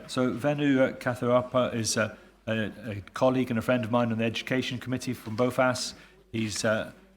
So Venu Kavarthapu is a colleague and a friend of mine on the Education Committee from BOFAS. He's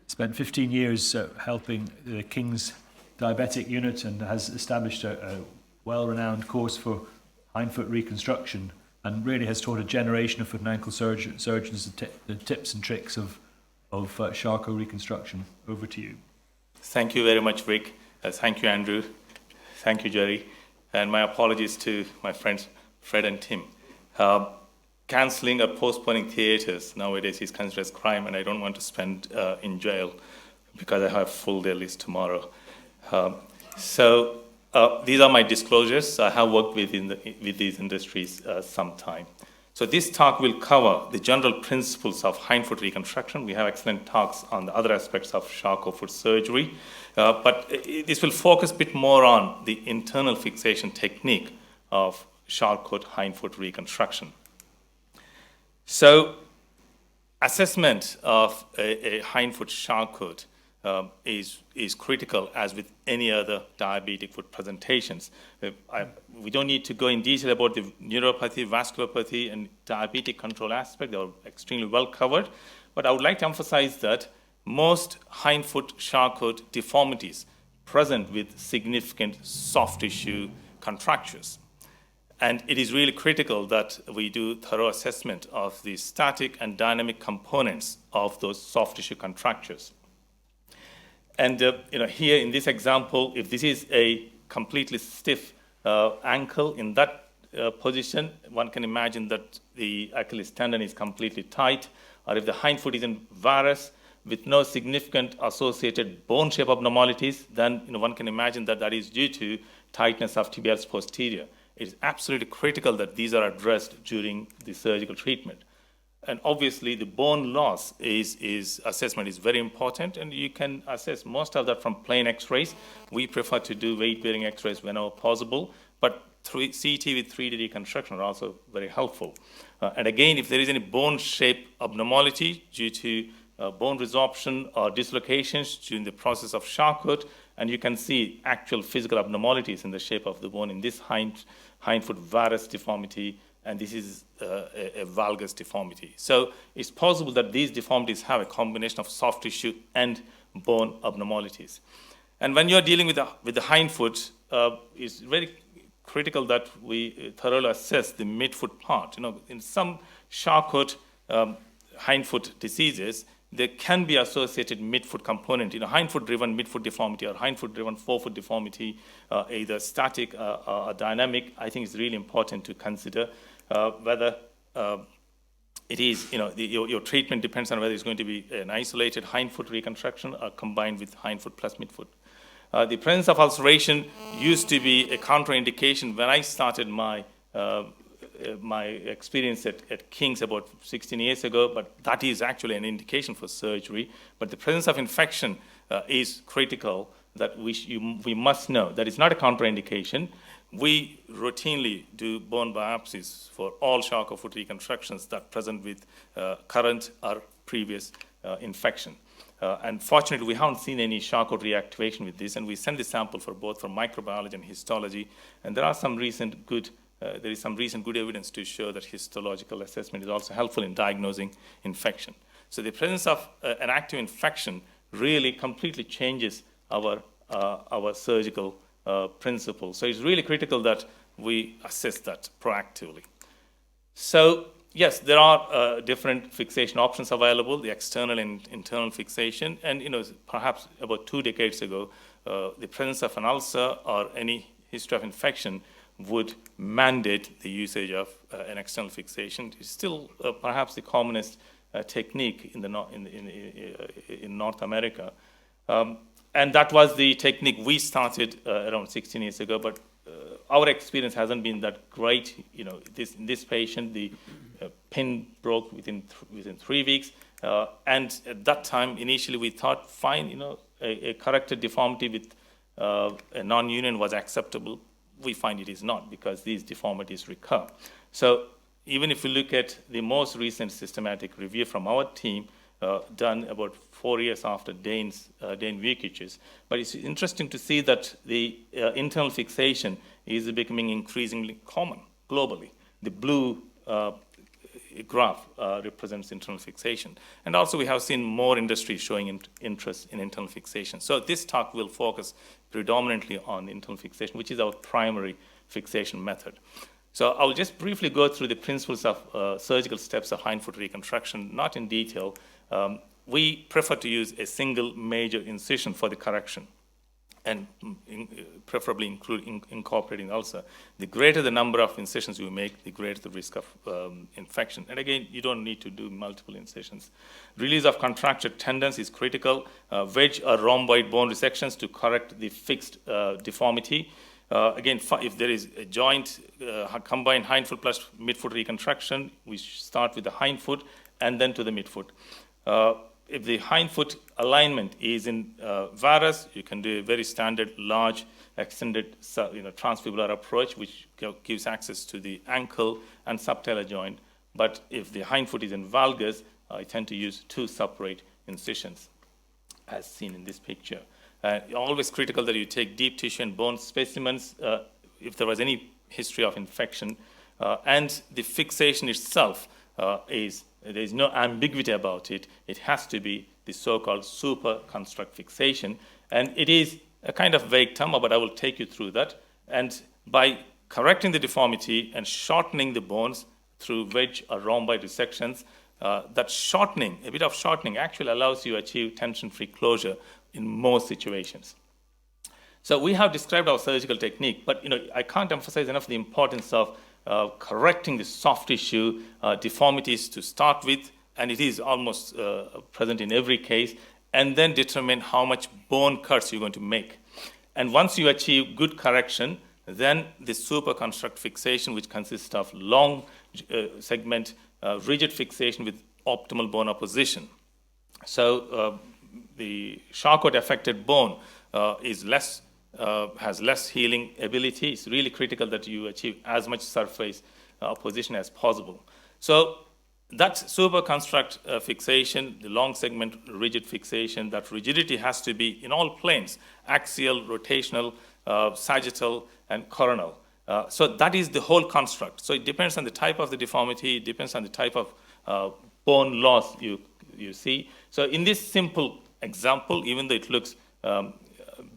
spent 15 years helping the King's Diabetic Unit and has established a well-renowned course for hind-foot reconstruction and really has taught a generation of foot and ankle surgeons the tips and tricks of Charcot reconstruction. Over to you. Thank you very much, Rick. Thank you, Andrew. Thank you, Jerry. And my apologies to my friends Fred and Tim. Cancelling or postponing theatres nowadays is considered as crime, and I don't want to spend in jail because I have full day list tomorrow. These are my disclosures. I have worked with these industries some time. So this talk will cover the general principles of hind-foot reconstruction. We have excellent talks on the other aspects of Charcot foot surgery, but this will focus a bit more on the internal fixation technique of Charcot hind-foot reconstruction. So assessment of a hind-foot Charcot is critical, as with any other diabetic foot presentations. We don't need to go in detail about the neuropathy, vasculopathy, and diabetic control aspect. They are extremely well covered. But I would like to emphasize that most hind-foot Charcot deformities present with significant soft tissue contractures. And it is really critical that we do thorough assessment of the static and dynamic components of those soft tissue contractures. And here in this example, if this is a completely stiff ankle in that position, one can imagine that the Achilles tendon is completely tight, or if the hind foot is in varus with no significant associated bone shape abnormalities, then one can imagine that that is due to tightness of tibialis posterior. It is absolutely critical that these are addressed during the surgical treatment. And obviously, the bone loss assessment is very important, and you can assess most of that from plain X-rays. We prefer to do weight-bearing X-rays whenever possible, but CT with 3D reconstruction are also very helpful. And again, if there is any bone shape abnormality due to bone resorption or dislocations during the process of Charcot, and you can see actual physical abnormalities in the shape of the bone in this hind-foot varus deformity, and this is a valgus deformity. So it's possible that these deformities have a combination of soft tissue and bone abnormalities. And when you're dealing with the hind foot, it's very critical that we thoroughly assess the midfoot part. In some Charcot hind foot diseases, there can be associated midfoot component, hind-foot-driven midfoot deformity or hind-foot-driven forefoot deformity, either static or dynamic. I think it's really important to consider whether it is, your treatment depends on whether it's going to be an isolated hind-foot reconstruction or combined with hind-foot plus midfoot. The presence of ulceration used to be a contraindication when I started my experience at King's about 16 years ago, but that is actually an indication for surgery. But the presence of infection is critical that we must know that it's not a contraindication. We routinely do bone biopsies for all Charcot foot reconstructions that present with current or previous infection. And fortunately, we haven't seen any Charcot reactivation with this, and we send the sample for both for microbiology and histology. And there is some recent good evidence to show that histological assessment is also helpful in diagnosing infection. So the presence of an active infection really completely changes our surgical principle. So it's really critical that we assess that proactively. So yes, there are different fixation options available, the external and internal fixation. And perhaps about 2 decades ago, the presence of an ulcer or any history of infection would mandate the usage of an external fixation. It's still perhaps the commonest technique in North America. And that was the technique we started around 16 years ago, but our experience hasn't been that great. In this patient, the pin broke within 3 weeks. And at that time, initially we thought, fine, a corrected deformity with a non-union was acceptable. We find it is not, because these deformities recur. So even if you look at the most recent systematic review from our team, done about 4 years after Dane Vukic's, but it's interesting to see that the internal fixation is becoming increasingly common globally. The blue graph represents internal fixation. And also we have seen more industries showing interest in internal fixation. So this talk will focus predominantly on internal fixation, which is our primary fixation method. So I'll just briefly go through the principles of surgical steps of hind-foot reconstruction, not in detail. We prefer to use a single major incision for the correction, and preferably incorporating ulcer. The greater the number of incisions you make, the greater the risk of infection. And again, you don't need to do multiple incisions. Release of contractured tendons is critical. Wedge or rhomboid bone resections to correct the fixed deformity. Again, if there is a joint, combined hindfoot plus midfoot reconstruction, we start with the hindfoot and then to the midfoot. If the hindfoot alignment is in varus, you can do a very standard, large, extended transfibular approach, which gives access to the ankle and subtalar joint. But if the hindfoot is in valgus, I tend to use 2 separate incisions, as seen in this picture. Always critical that you take deep tissue and bone specimens if there was any history of infection. And the fixation itself there is no ambiguity about it. It has to be the so-called super construct fixation. And it is a kind of vague term, but I will take you through that. And by correcting the deformity and shortening the bones through wedge or rhomboid resections, that shortening, a bit of shortening, actually allows you to achieve tension-free closure in most situations. So we have described our surgical technique, but I can't emphasize enough the importance of correcting the soft tissue deformities to start with, and it is almost present in every case, and then determine how much bone cuts you're going to make. And once you achieve good correction, then the super construct fixation, which consists of long segment rigid fixation with optimal bone opposition. So the Charcot affected bone is has less healing ability. It's really critical that you achieve as much surface opposition as possible. So that super construct fixation, the long segment rigid fixation, that rigidity has to be in all planes: axial, rotational, sagittal, and coronal. So that is the whole construct. So it depends on the type of the deformity, it depends on the type of bone loss you see. So in this simple example, even though it looks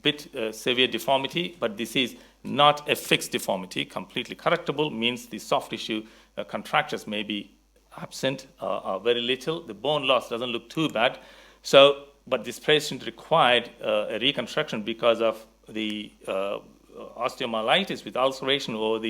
bit severe deformity, but this is not a fixed deformity. Completely correctable means the soft tissue contractures may be absent or very little. The bone loss doesn't look too bad. So, but this patient required a reconstruction because of the osteomyelitis with ulceration over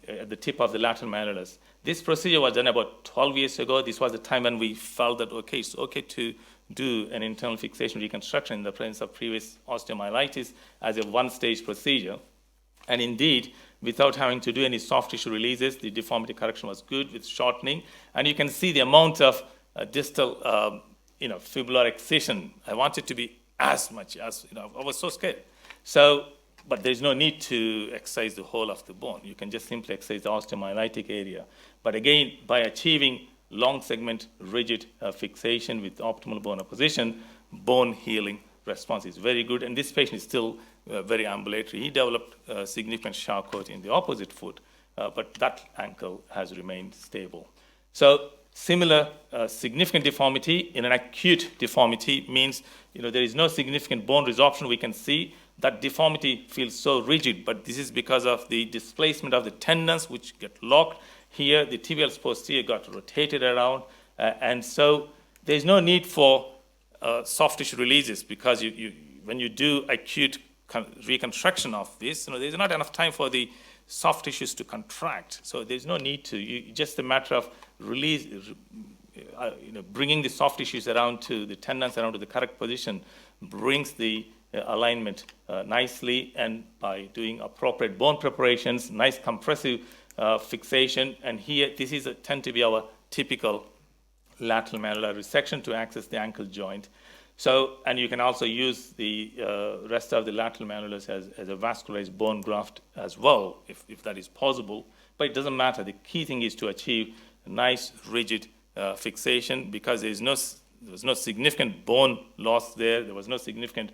at the tip of the lateral malleolus. This procedure was done about 12 years ago. This was the time when we felt that, okay, it's okay to do an internal fixation reconstruction in the presence of previous osteomyelitis as a one-stage procedure. And indeed, without having to do any soft tissue releases, the deformity correction was good with shortening. And you can see the amount of distal fibular excision. I wanted to be as much as, I was so scared. So, but there's no need to excise the whole of the bone. You can just simply excise the osteomyelitic area. But again, by achieving long segment rigid fixation with optimal bone opposition, bone healing response is very good. And this patient is still very ambulatory. He developed significant Charcot in the opposite foot, but that ankle has remained stable. So similar significant deformity in an acute deformity means there is no significant bone resorption we can see. That deformity feels so rigid, but this is because of the displacement of the tendons which get locked. Here, the tibial posterior got rotated around, and so there's no need for soft tissue releases because when you do acute reconstruction of this, there's not enough time for the soft tissues to contract. So there's no need to. Just a matter of release, bringing the soft tissues around to the tendons around to the correct position brings the alignment nicely, and by doing appropriate bone preparations, nice compressive fixation, and here this is tend to be our typical lateral malleolar resection to access the ankle joint. So, and you can also use the rest of the lateral malleolus as a vascularized bone graft as well, if that is possible. But it doesn't matter. The key thing is to achieve a nice rigid fixation because there was no significant bone loss there. There was no significant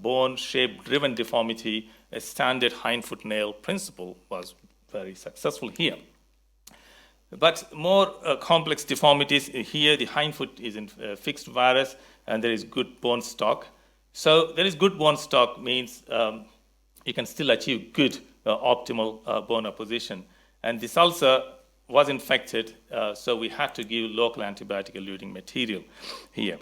bone shape driven deformity. A standard hindfoot nail principle was very successful here. But more complex deformities here, the hind foot is in fixed varus and there is good bone stock. So there is good bone stock means you can still achieve good optimal bone apposition. And this ulcer was infected, so we had to give local antibiotic-eluting material here.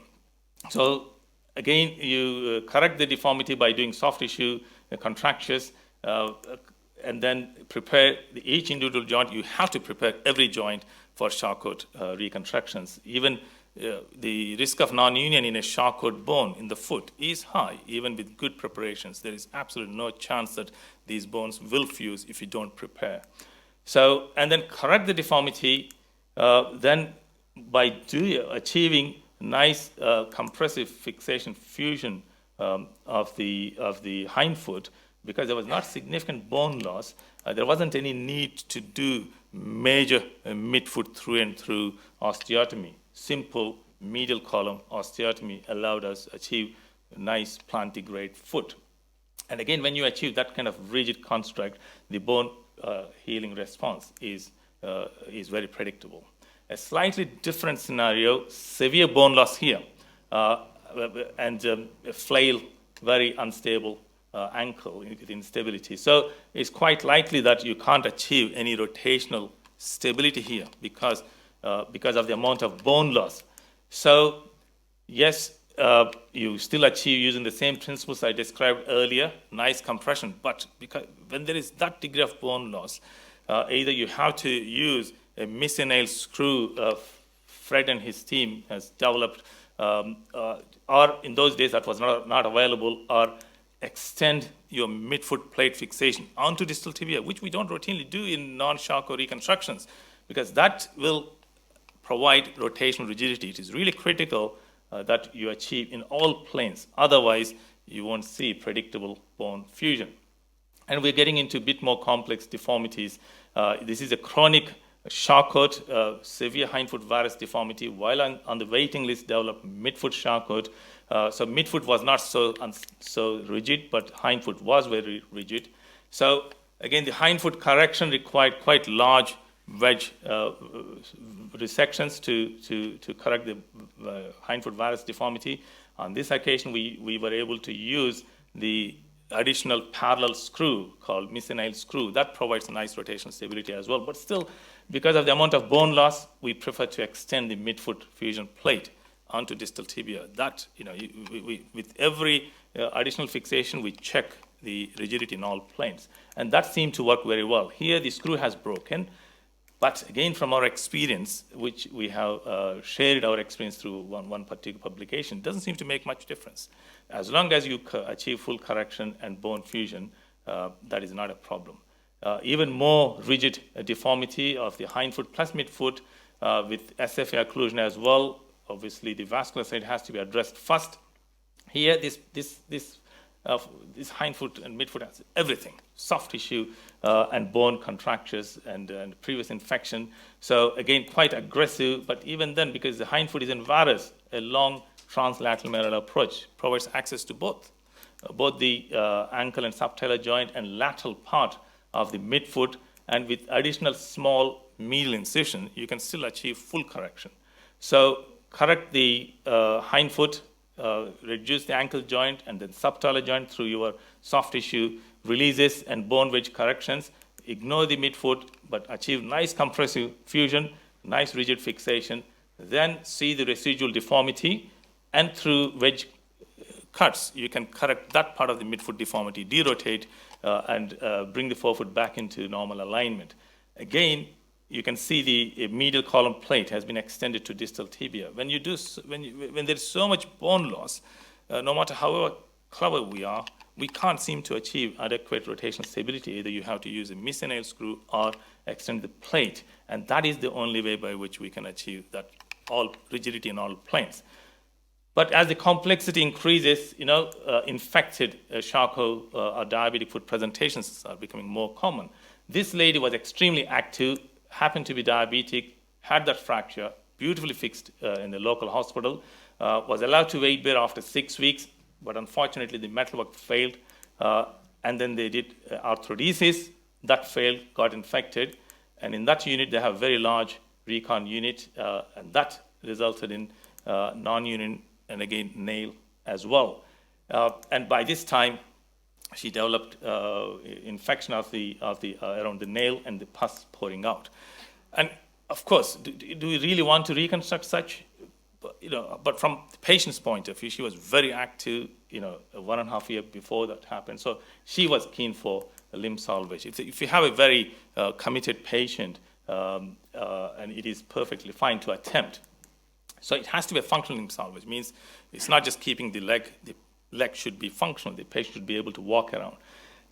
So again, you correct the deformity by doing soft tissue contractures, and then prepare each individual joint. You have to prepare every joint for Charcot reconstructions. Even the risk of non-union in a Charcot bone in the foot is high, even with good preparations. There is absolutely no chance that these bones will fuse if you don't prepare. So, and then correct the deformity, then by achieving nice compressive fixation fusion of the hind foot, because there was not significant bone loss, there wasn't any need to do major midfoot through and through osteotomy. Simple medial column osteotomy allowed us to achieve a nice plantigrade foot. And again, when you achieve that kind of rigid construct, the bone healing response is very predictable. A slightly different scenario, severe bone loss here, and a flail, very unstable ankle with instability. So it's quite likely that you can't achieve any rotational stability here because of the amount of bone loss. So yes, you still achieve using the same principles I described earlier, nice compression, but because when there is that degree of bone loss, either you have to use a miscenaneous screw Fred and his team has developed, or in those days that was not available, or extend your midfoot plate fixation onto distal tibia, which we don't routinely do in non-Charcot reconstructions, because that will provide rotational rigidity. It is really critical that you achieve in all planes. Otherwise, you won't see predictable bone fusion. And we're getting into a bit more complex deformities. This is a chronic Charcot, severe hindfoot varus deformity. While on the waiting list, developed midfoot Charcot. So midfoot was not so rigid, but hindfoot was very rigid. So again, the hindfoot correction required quite large wedge resections to correct the hindfoot varus deformity. On this occasion, we were able to use the additional parallel screw called miscenaneous screw. That provides a nice rotational stability as well. But still, because of the amount of bone loss, we prefer to extend the midfoot fusion plate onto distal tibia. That, with every additional fixation, we check the rigidity in all planes. And that seemed to work very well. Here, the screw has broken. But again, from our experience, which we have shared our experience through one particular publication, doesn't seem to make much difference. As long as you achieve full correction and bone fusion, that is not a problem. Even more rigid deformity of the hindfoot plus midfoot with SFA occlusion as well. Obviously, the vascular side has to be addressed first. Here, this hindfoot and midfoot has everything, soft tissue and bone contractures and previous infection. So again, quite aggressive, but even then, because the hindfoot is in varus, a long translateral malleolar approach provides access to both the ankle and subtalar joint and lateral part of the midfoot, and with additional small medial incision, you can still achieve full correction. So correct the hindfoot, reduce the ankle joint and then subtalar joint through your soft tissue releases and bone wedge corrections. Ignore the midfoot, but achieve nice compressive fusion, nice rigid fixation. Then see the residual deformity, and through wedge cuts, you can correct that part of the midfoot deformity, derotate, and bring the forefoot back into normal alignment. Again, you can see the medial column plate has been extended to distal tibia. When there's so much bone loss, no matter however clever we are, we can't seem to achieve adequate rotational stability. Either you have to use a miscenaneous screw or extend the plate, and that is the only way by which we can achieve that all rigidity in all planes. But as the complexity increases, infected Charcot or diabetic foot presentations are becoming more common. This lady was extremely active, happened to be diabetic, had that fracture, beautifully fixed in the local hospital, was allowed to weight bear after 6 weeks, but unfortunately the metalwork failed, and then they did arthrodesis. That failed, got infected, and in that unit they have a very large recon unit, and that resulted in non-union and again nail as well. And by this time, she developed infection of the around the nail and the pus pouring out. And of course, do we really want to reconstruct such? But from the patient's point of view, she was very active, 1.5 years before that happened. So she was keen for a limb salvage. If you have a very committed patient, and it is perfectly fine to attempt. So it has to be a functional limb salvage. Means it's not just keeping the leg. The leg should be functional. The patient should be able to walk around.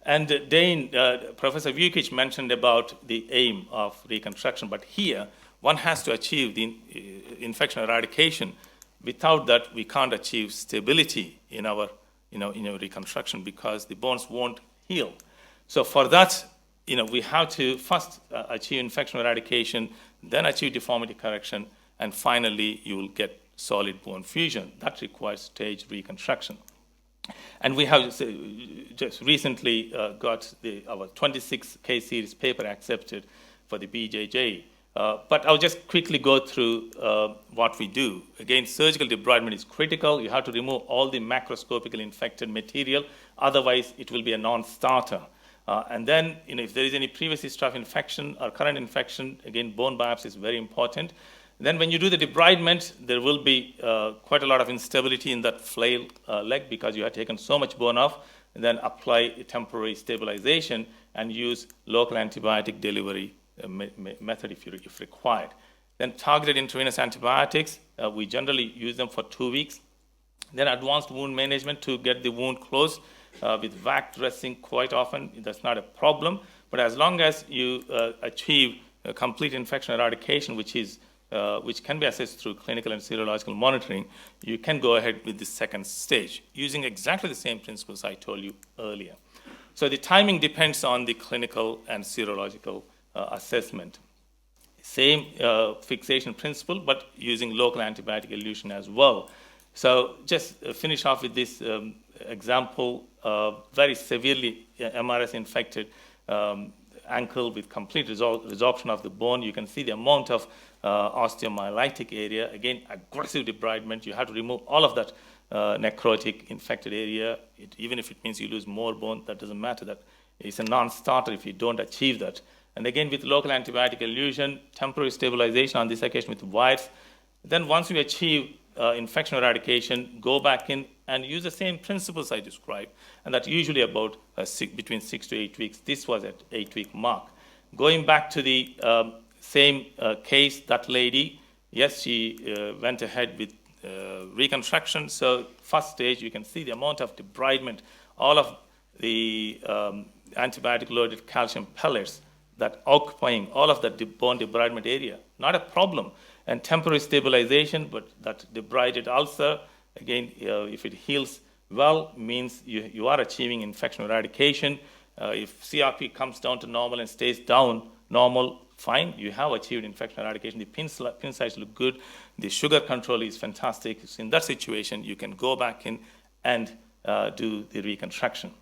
And Dane, Professor Vukic mentioned about the aim of reconstruction, but here one has to achieve the infection eradication. Without that, we can't achieve stability in our reconstruction because the bones won't heal. So for that, we have to first achieve infection eradication, then achieve deformity correction, and finally you will get solid bone fusion. That requires stage reconstruction. And we have just recently got our 26 case series paper accepted for the BJJ. But I'll just quickly go through what we do. Again, surgical debridement is critical. You have to remove all the macroscopically infected material. Otherwise, it will be a non-starter. And then, if there is any previous history of infection or current infection, again, bone biopsy is very important. Then when you do the debridement, there will be quite a lot of instability in that flail leg because you have taken so much bone off, and then apply a temporary stabilization and use local antibiotic delivery method if required. Then targeted intravenous antibiotics, we generally use them for 2 weeks. Then advanced wound management to get the wound closed with vac dressing quite often. That's not a problem, but as long as you achieve a complete infection eradication, which can be assessed through clinical and serological monitoring, you can go ahead with the second stage using exactly the same principles I told you earlier. So the timing depends on the clinical and serological assessment. Same fixation principle, but using local antibiotic elution as well. So just finish off with this example, very severely MRS infected ankle with complete resorption of the bone. You can see the amount of osteomyelitic area. Again, aggressive debridement. You have to remove all of that necrotic infected area. Even if it means you lose more bone, that doesn't matter. That it's a non-starter if you don't achieve that. And again, with local antibiotic elution, temporary stabilization on this occasion with wires. Then once you achieve infection eradication, go back in and use the same principles I described. And that's usually about between 6 to 8 weeks. This was at 8-week mark. Going back to the same case, that lady, yes, she went ahead with reconstruction. So first stage, you can see the amount of debridement, all of the antibiotic-loaded calcium pellets that occupying all of that bone debridement area. Not a problem. And temporary stabilization, but that debrided ulcer, again, if it heals well, means you are achieving infection eradication. If CRP comes down to normal and stays down normal, fine, you have achieved infection eradication. The pin sites look good. The sugar control is fantastic. So in that situation, you can go back in and do the reconstruction.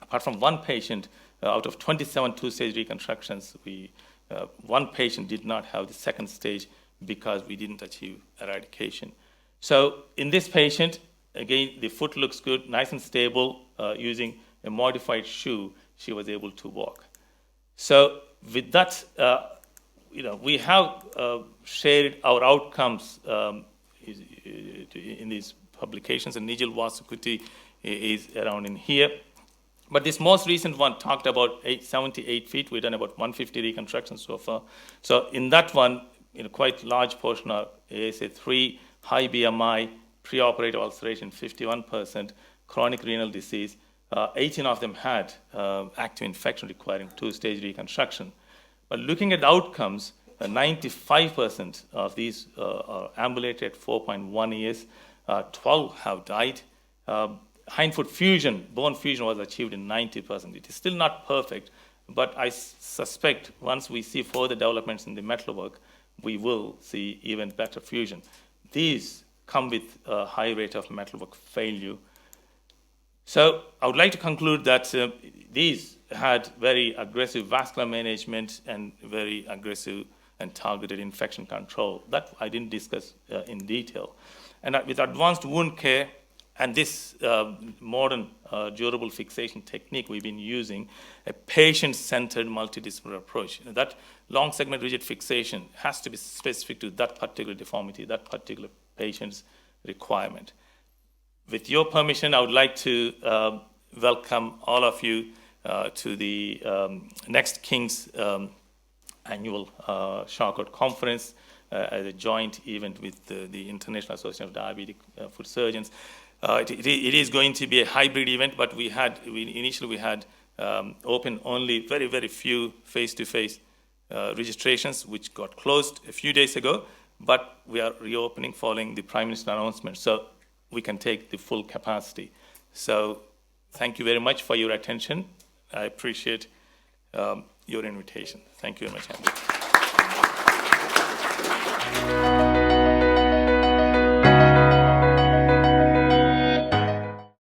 Apart from one patient, out of 27 two-stage reconstructions, one patient did not have the second stage because we didn't achieve eradication. So in this patient, again, the foot looks good, nice and stable. Using a modified shoe, she was able to walk. So with that, we have shared our outcomes in these publications, and Nigel Vasukuti is around in here. But this most recent one talked about 78 feet. We've done about 150 reconstructions so far. So in that one, quite large portion of ASA3, high BMI, preoperative ulceration, 51%, chronic renal disease. 18 of them had active infection requiring two-stage reconstruction. But looking at the outcomes, 95% of these are ambulatory at 4.1 years. 12 have died. Hind-foot fusion, bone fusion was achieved in 90%. It is still not perfect, but I suspect once we see further developments in the metalwork, we will see even better fusion. These come with a high rate of metalwork failure. So I would like to conclude that these had very aggressive vascular management and very aggressive and targeted infection control. That I didn't discuss in detail. And with advanced wound care and this modern durable fixation technique we've been using, a patient-centered multidisciplinary approach. That long segment rigid fixation has to be specific to that particular deformity, that particular patient's requirement. With your permission, I would like to welcome all of you to the next King's annual Charcot Conference as a joint event with the International Association of Diabetic Foot Surgeons. It is going to be a hybrid event, but initially we had open only very, very few face-to-face registrations, which got closed a few days ago, but we are reopening following the Prime Minister's announcement. So we can take the full capacity. So thank you very much for your attention. I appreciate your invitation. Thank you very much, Andy.